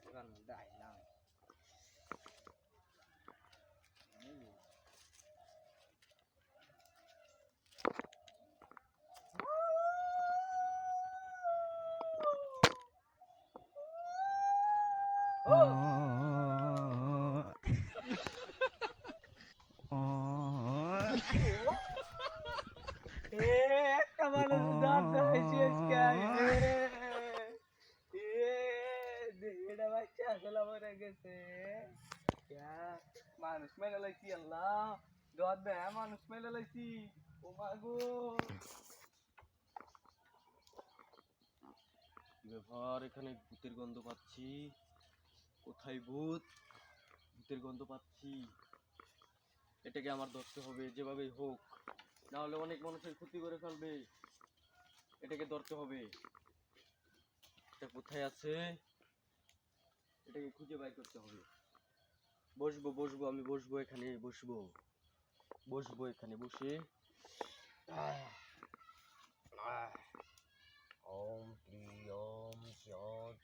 এবার মধ্যে আইলাম একটা মানুষ দাঁত দেখাইছি আজকে এটা বাচ্চা আসলে মরে গেছে মানুষ মেরে লাইছি আল্লাহ দাঁত দেয় মানুষ মেরে লাইছি ও মাগো ব্যাপার এখানে ভূতের গন্ধ পাচ্ছি কোথায় ভূত ভূতের গন্ধ পাচ্ছি এটাকে আমার ধরতে হবে যেভাবেই হোক না হলে অনেক মানুষের ক্ষতি করে ফেলবে এটাকে ধরতে হবে এটা কোথায় আছে এটাকে খুঁজে বাই করতে হবে বসবো বসবো আমি বসবো এখানে বসবো বসবো এখানে বসে ওম ক্রি ওম সৎ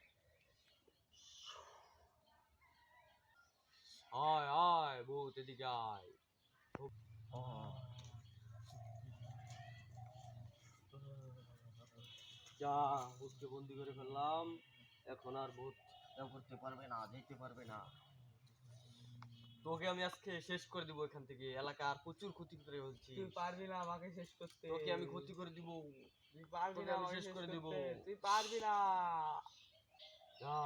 আয় আয় ভূত এদিকে আয় যা ভূতকে বন্দি করে ফেললাম এখন আর ভূত কেউ করতে পারবে না যেতে পারবে না তোকে আমি আজকে শেষ করে দিব এখান থেকে এলাকার প্রচুর ক্ষতি করে ফেলছি তুই পারবি না আমাকে শেষ করতে তোকে আমি ক্ষতি করে দিব তুই পারবি তোকে না আমি আমাকে শেষ করে দিব তুই পারবি না যা